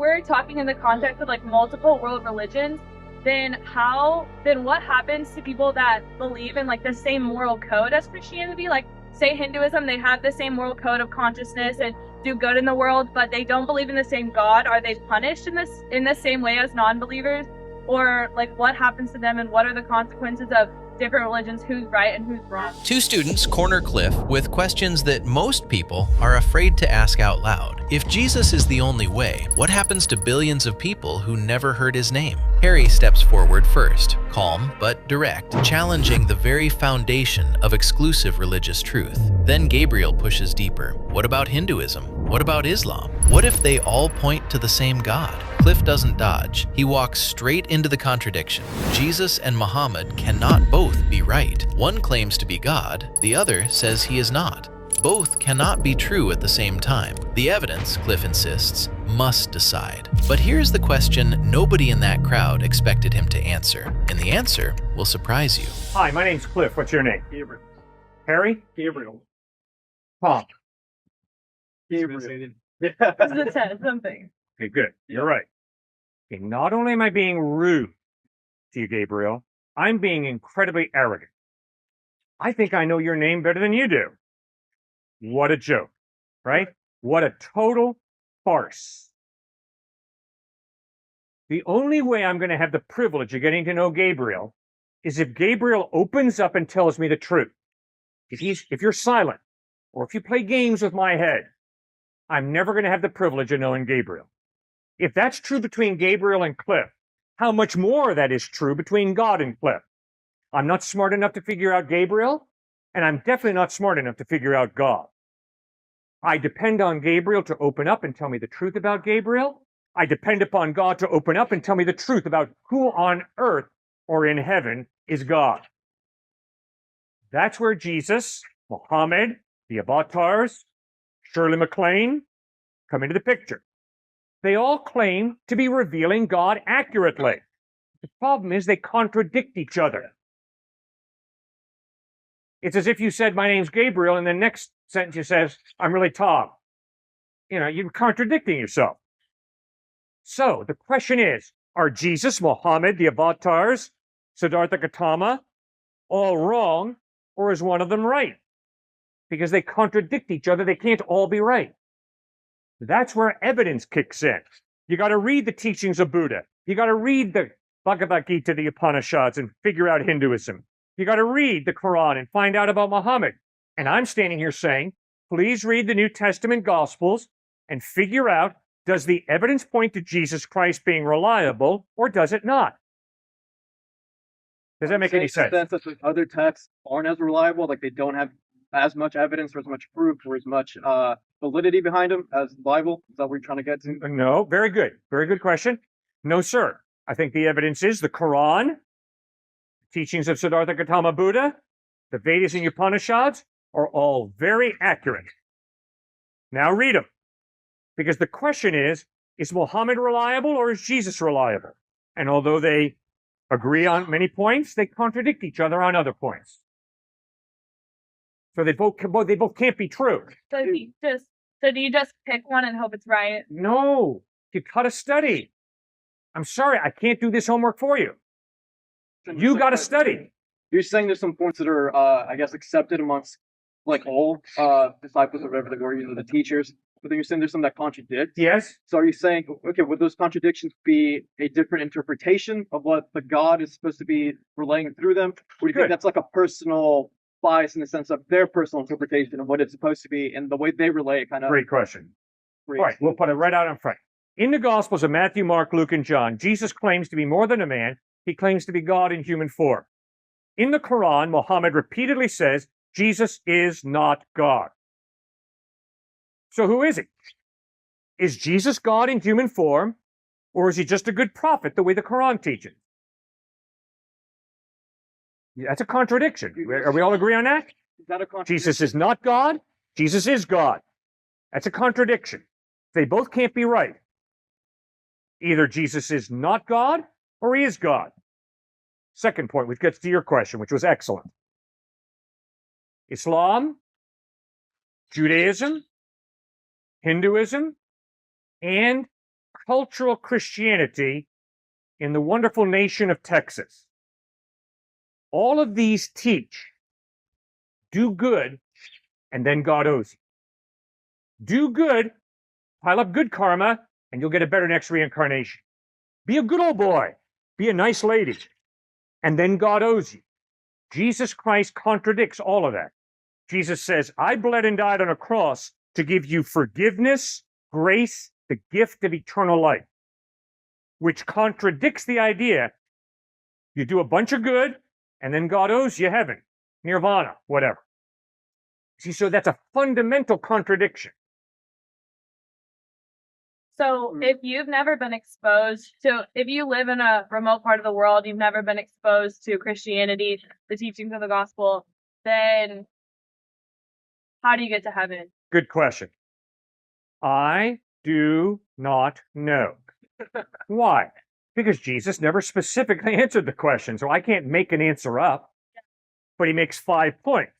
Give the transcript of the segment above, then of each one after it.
we're talking in the context of like multiple world religions, then what happens to people that believe in like the same moral code as Christianity? Like, say Hinduism, they have the same moral code of consciousness and do good in the world, but they don't believe in the same God. Are they punished in the same way as non-believers? Or like, what happens to them and what are the consequences of different religions, who's right and who's wrong? Two students corner Cliff with questions that most people are afraid to ask out loud. If Jesus is the only way, what happens to billions of people who never heard his name? Harry steps forward first, calm but direct, challenging the very foundation of exclusive religious truth. Then Gabriel pushes deeper. What about Hinduism? What about Islam? What if they all point to the same God? Cliff doesn't dodge. He walks straight into the contradiction. Jesus and Muhammad cannot both be right. One claims to be God, the other says he is not. Both cannot be true at the same time. The evidence, Cliff insists, must decide. But here's the question nobody in that crowd expected him to answer, and the answer will surprise you. Hi, my name's Cliff. What's your name? Gabriel. Harry? Gabriel. Tom. Gabriel. This is a 10, something. Okay, good. You're right. Okay, not only am I being rude to you, Gabriel, I'm being incredibly arrogant. I think I know your name better than you do. What a joke, right? What a total farce. The only way I'm going to have the privilege of getting to know Gabriel is if Gabriel opens up and tells me the truth. If you're silent, or if you play games with my head, I'm never going to have the privilege of knowing Gabriel. If that's true between Gabriel and Cliff, how much more that is true between God and Cliff? I'm not smart enough to figure out Gabriel, and I'm definitely not smart enough to figure out God. I depend on Gabriel to open up and tell me the truth about Gabriel. I depend upon God to open up and tell me the truth about who on earth or in heaven is God. That's where Jesus, Muhammad, the avatars, Shirley MacLaine come into the picture. They all claim to be revealing God accurately. The problem is they contradict each other. It's as if you said, my name's Gabriel, and the next sentence you says, I'm really Tom. You know, you're contradicting yourself. So the question is, are Jesus, Muhammad, the avatars, Siddhartha Gautama, all wrong, or is one of them right? Because they contradict each other, they can't all be right. That's where evidence kicks in. You got to read the teachings of Buddha. You got to read the Bhagavad Gita, the Upanishads, and figure out Hinduism. You got to read the Quran and find out about Muhammad. And I'm standing here saying, please read the New Testament Gospels and figure out, does the evidence point to Jesus Christ being reliable or does it not? Does that make any sense? That other texts aren't as reliable, like they don't have as much evidence or as much proof or as much validity behind them as the Bible? Is that what you're trying to get to? No, very good. Very good question. No, sir. I think the evidence is the Quran, teachings of Siddhartha Gautama Buddha, the Vedas and Upanishads are all very accurate. Now read them. Because the question is Muhammad reliable or is Jesus reliable? And although they agree on many points, they contradict each other on other points. So they both can't be true. So do you just pick one and hope it's right? No, you gotta study. I'm sorry, I can't do this homework for you. You gotta study. You're saying there's some points that are, I guess, accepted amongst like all disciples or whatever they were, the teachers. But then you're saying there's some that contradict. Yes. So are you saying, okay, would those contradictions be a different interpretation of what the God is supposed to be relaying through them? Or do you think that's like a personal bias in the sense of their personal interpretation of what it's supposed to be and the way they relay it kind of? Great question. All right, we'll put it right out in front. In the Gospels of Matthew, Mark, Luke, and John, Jesus claims to be more than a man. He claims to be God in human form. In the Quran, Muhammad repeatedly says, Jesus is not God. So who is he? Is Jesus God in human form, or is he just a good prophet the way the Quran teaches? That's a contradiction. Are we all agree on that? Is that a contradiction? Jesus is not God. Jesus is God. That's a contradiction. They both can't be right. Either Jesus is not God or he is God. Second point, which gets to your question, which was excellent. Islam, Judaism, Hinduism, and cultural Christianity in the wonderful nation of Texas. All of these teach, do good, and then God owes you. Do good, pile up good karma, and you'll get a better next reincarnation. Be a good old boy. Be a nice lady. And then God owes you. Jesus Christ contradicts all of that. Jesus says, I bled and died on a cross to give you forgiveness, grace, the gift of eternal life, which contradicts the idea you do a bunch of good, and then God owes you heaven, nirvana, whatever. See, so that's a fundamental contradiction. So if you've never been exposed to, if you live in a remote part of the world, you've never been exposed to Christianity, the teachings of the gospel, then how do you get to heaven? Good question. I do not know. Why? Because Jesus never specifically answered the question, so I can't make an answer up. But he makes 5 points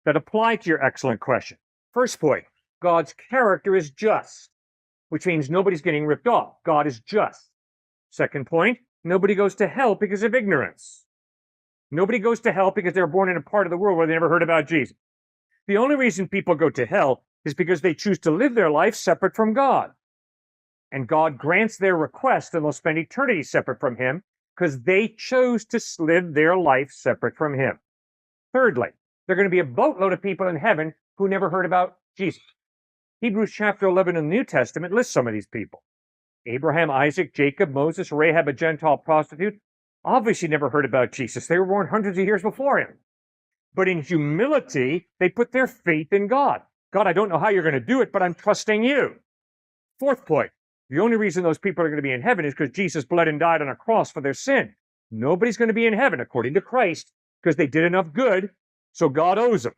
that apply to your excellent question. First point, God's character is just, which means nobody's getting ripped off. God is just. Second point, nobody goes to hell because of ignorance. Nobody goes to hell because they're born in a part of the world where they never heard about Jesus. The only reason people go to hell is because they choose to live their life separate from God. And God grants their request and they'll spend eternity separate from him because they chose to live their life separate from him. Thirdly, there are going to be a boatload of people in heaven who never heard about Jesus. Hebrews chapter 11 in the New Testament lists some of these people. Abraham, Isaac, Jacob, Moses, Rahab, a Gentile prostitute, obviously never heard about Jesus. They were born hundreds of years before him. But in humility, they put their faith in God. God, I don't know how you're going to do it, but I'm trusting you. Fourth point, the only reason those people are going to be in heaven is because Jesus bled and died on a cross for their sin. Nobody's going to be in heaven, according to Christ, because they did enough good, so God owes them.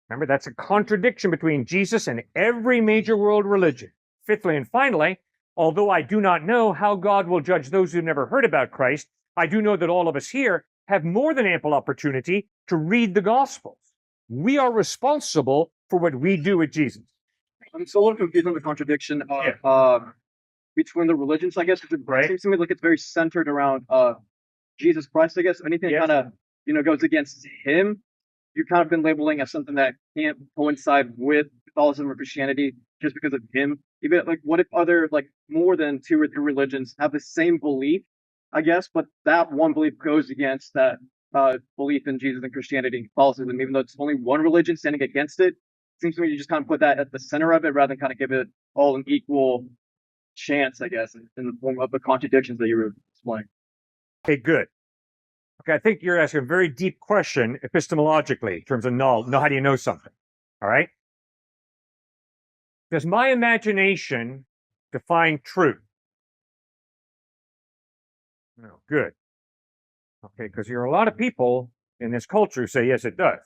Remember, that's a contradiction between Jesus and every major world religion. Fifthly and finally, although I do not know how God will judge those who never heard about Christ, I do know that all of us here have more than ample opportunity to read the Gospels. We are responsible for what we do with Jesus. I'm still a little confused on the contradiction of between the religions, I guess. It seems to me like it's very centered around Jesus Christ, I guess. Anything that kind of goes against him, you've kind of been labeling as something that can't coincide with Catholicism or Christianity just because of him. Even like, what if other more than 2 or 3 religions have the same belief, I guess, but that one belief goes against that belief in Jesus and Christianity and Catholicism, even though it's only one religion standing against it? It seems to me you just kind of put that at the center of it rather than kind of give it all an equal chance, I guess, in the form of the contradictions that you were explaining. Okay, good. Okay, I think you're asking a very deep question epistemologically in terms of know. How do you know something? All right? Does my imagination define truth? No, good. Okay, because there are a lot of people in this culture who say, yes, it does.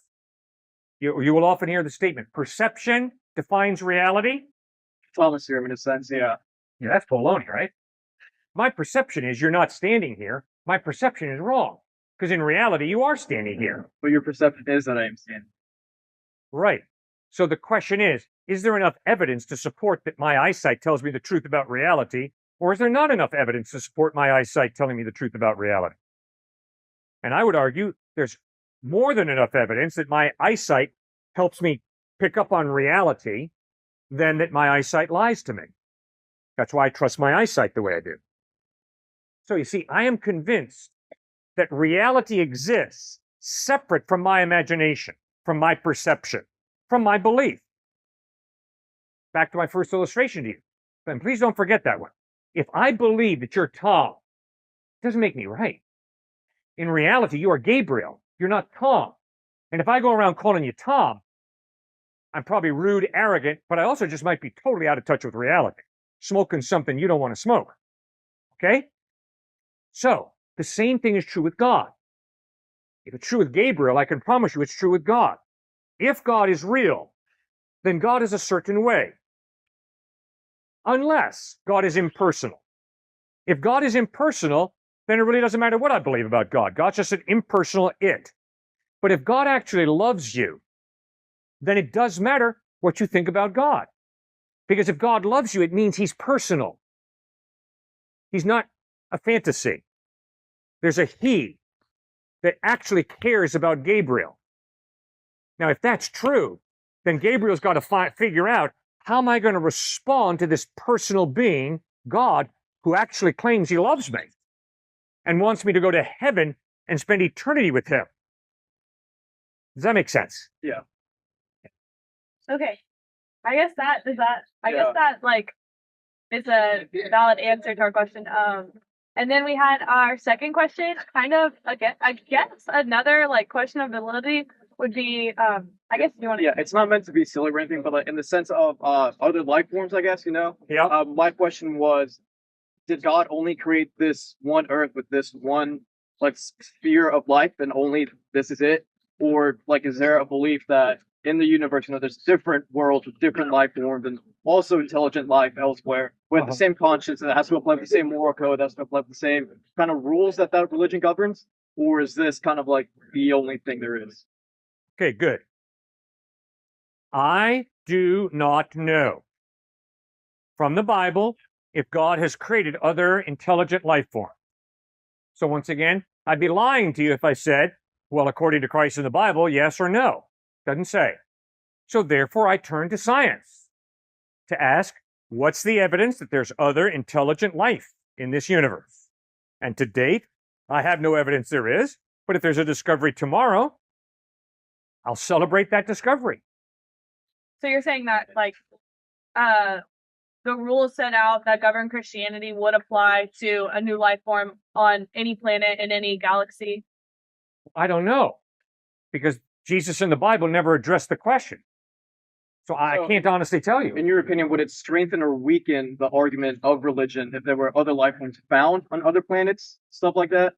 You will often hear the statement, perception defines reality. Thomas theorem in a sense, yeah. Yeah, that's baloney, right? My perception is you're not standing here. My perception is wrong. Because in reality, you are standing here. But your perception is that I am standing. Right. So the question is there enough evidence to support that my eyesight tells me the truth about reality? Or is there not enough evidence to support my eyesight telling me the truth about reality? And I would argue there's more than enough evidence that my eyesight helps me pick up on reality than that my eyesight lies to me. That's why I trust my eyesight the way I do. So you see, I am convinced that reality exists separate from my imagination, from my perception, from my belief. Back to my first illustration to you. And please don't forget that one. If I believe that you're Tom, it doesn't make me right. In reality, you are Gabriel. You're not Tom. And if I go around calling you Tom, I'm probably rude, arrogant, but I also just might be totally out of touch with reality, smoking something you don't want to smoke. Okay? So, the same thing is true with God. If it's true with Gabriel, I can promise you it's true with God. If God is real, then God is a certain way. Unless God is impersonal. If God is impersonal, then it really doesn't matter what I believe about God. God's just an impersonal it. But if God actually loves you, then it does matter what you think about God. Because if God loves you, it means he's personal. He's not a fantasy. There's a he that actually cares about Gabriel. Now, if that's true, then Gabriel's got to figure out, how am I going to respond to this personal being, God, who actually claims he loves me and wants me to go to heaven and spend eternity with him? Does that make sense? Yeah. Okay. I guess that like is a valid answer to our question. And then we had our second question, kind of again, I guess another like question of validity would be, I guess you want to. Yeah, it's not meant to be silly or anything, but like in the sense of other life forms, I guess, you know. Yeah. My question was, did God only create this one Earth with this one like sphere of life, and only this is it, or like is there a belief that in the universe, you know, there's different worlds with different life forms and also intelligent life elsewhere with the same conscience that has to apply the same moral code, that has to apply the same kind of rules that religion governs, or is this kind of like the only thing there is? Okay, good. I do not know from the Bible if God has created other intelligent life forms. So once again, I'd be lying to you if I said, well, according to Christ in the Bible, yes or no. Doesn't say. So therefore, I turn to science to ask, what's the evidence that there's other intelligent life in this universe? And to date, I have no evidence there is, but if there's a discovery tomorrow, I'll celebrate that discovery. So you're saying that like the rules set out that govern Christianity would apply to a new life form on any planet in any galaxy? I don't know, because Jesus in the Bible never addressed the question. So I can't honestly tell you. In your opinion, would it strengthen or weaken the argument of religion if there were other life forms found on other planets, stuff like that?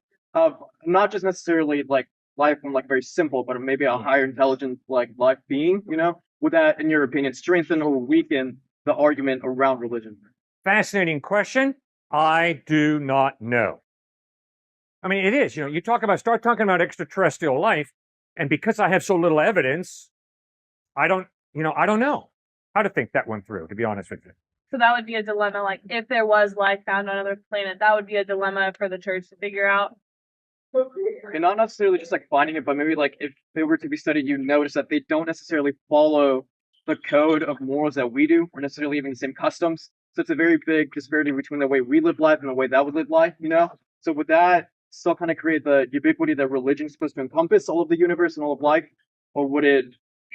Not just necessarily like life form, like very simple, but maybe a higher intelligent like life being, you know? Would that, in your opinion, strengthen or weaken the argument around religion? Fascinating question. I do not know. I mean, it is, you know, start talking about extraterrestrial life, and because I have so little evidence, I don't know how to think that one through, to be honest with you. So that would be a dilemma. Like, if there was life found on another planet, that would be a dilemma for the church to figure out. And not necessarily just like finding it, but maybe like if they were to be studied, you notice that they don't necessarily follow the code of morals that we do, or necessarily even the same customs. So it's a very big disparity between the way we live life and the way that would live life, you know? So would that still kind of create the ubiquity that religion is supposed to encompass all of the universe and all of life? Or would it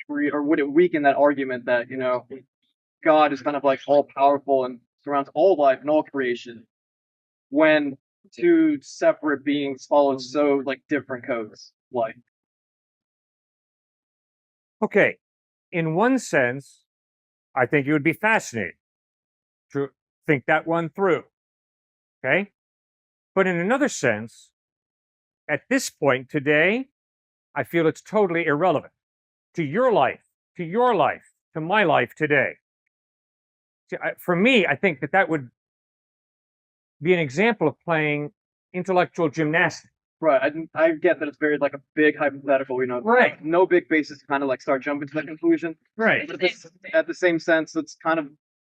weaken that argument that, you know, God is kind of like all powerful and surrounds all life and all creation, when two separate beings follow so like different codes? Like, okay, in one sense, I think it would be fascinating to think that one through. Okay, but in another sense, at this point today, I feel it's totally irrelevant to your life, to my life today. See, for me, I think that would be an example of playing intellectual gymnastics. right. I get that it's very like a big hypothetical, you know. Right. No big basis to kind of like start jumping to that conclusion. Right. But at the same sense, it's kind of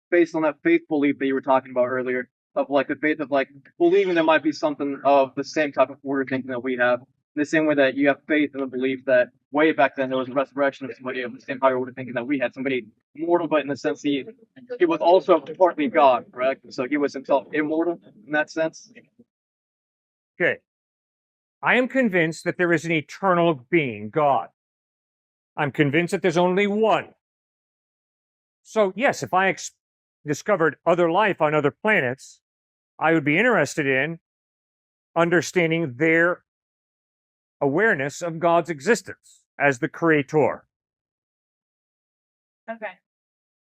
based on that faith belief that you were talking about earlier, of like the faith of like believing there might be something of the same type of order thinking that we have. In the same way that you have faith in the belief that way back then there was a resurrection of somebody of the same higher order thinking that we had, somebody mortal, but in the sense he was also partly God, correct? So he was himself immortal in that sense. Okay. I am convinced that there is an eternal being, God. I'm convinced that there's only one. So yes, if I discovered other life on other planets, I would be interested in understanding their awareness of God's existence as the creator. Okay.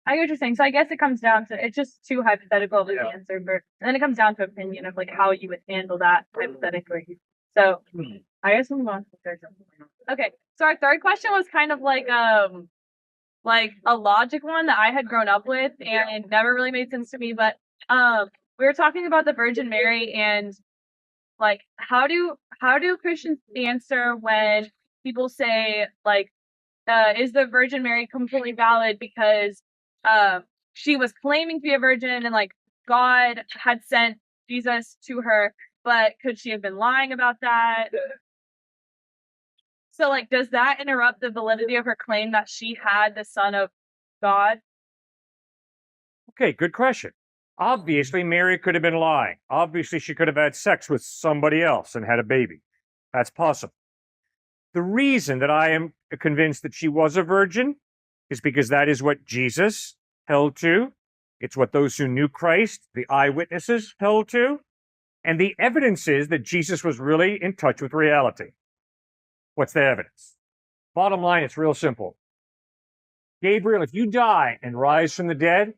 I get what you're saying. So I guess it comes down to, it's just too hypothetical of an answer, but and then it comes down to opinion of like how you would handle that hypothetically. So I guess we'll move on to the third one. Okay. So our third question was kind of like a logic one that I had grown up with and it never really made sense to me. But we were talking about the Virgin Mary and like how do Christians answer when people say like is the Virgin Mary completely valid because she was claiming to be a virgin and like God had sent Jesus to her, but could she have been lying about that? So, like, does that interrupt the validity of her claim that she had the Son of God? Okay, good question. Obviously, Mary could have been lying. Obviously, she could have had sex with somebody else and had a baby. That's possible. The reason that I am convinced that she was a virgin is because that is what Jesus held to. It's what those who knew Christ, the eyewitnesses, held to. And the evidence is that Jesus was really in touch with reality. What's the evidence? Bottom line, it's real simple. Gabriel, if you die and rise from the dead,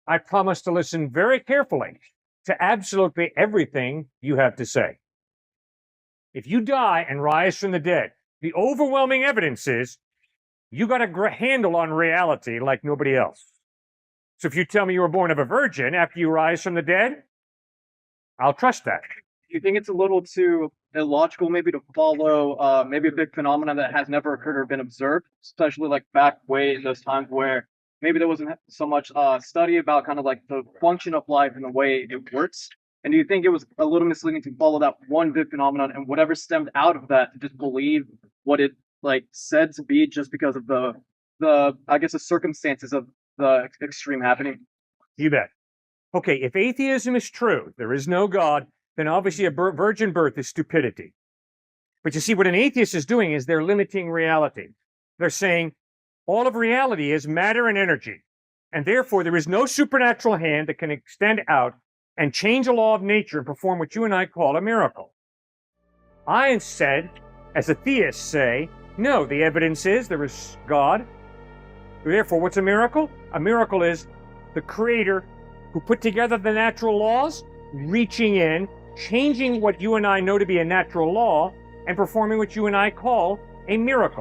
I promise to listen very carefully to absolutely everything you have to say. If you die and rise from the dead, the overwhelming evidence is you got a handle on reality like nobody else. So if you tell me you were born of a virgin after you rise from the dead, I'll trust that. Do you think it's a little too illogical maybe to follow maybe a big phenomenon that has never occurred or been observed, especially like back way in those times where maybe there wasn't so much study about kind of like the function of life and the way it works? And do you think it was a little misleading to follow that one big phenomenon and whatever stemmed out of that to just believe what it like said to be just because of the I guess the circumstances of the extreme happening? You bet. Okay, if atheism is true, there is no God, then obviously a virgin birth is stupidity. But you see, what an atheist is doing is they're limiting reality. They're saying all of reality is matter and energy, and therefore there is no supernatural hand that can extend out and change a law of nature and perform what you and I call a miracle. I instead, as a theist, say, no, the evidence is there is God. Therefore, what's a miracle? A miracle is the Creator who put together the natural laws, reaching in, changing what you and I know to be a natural law, and performing what you and I call a miracle.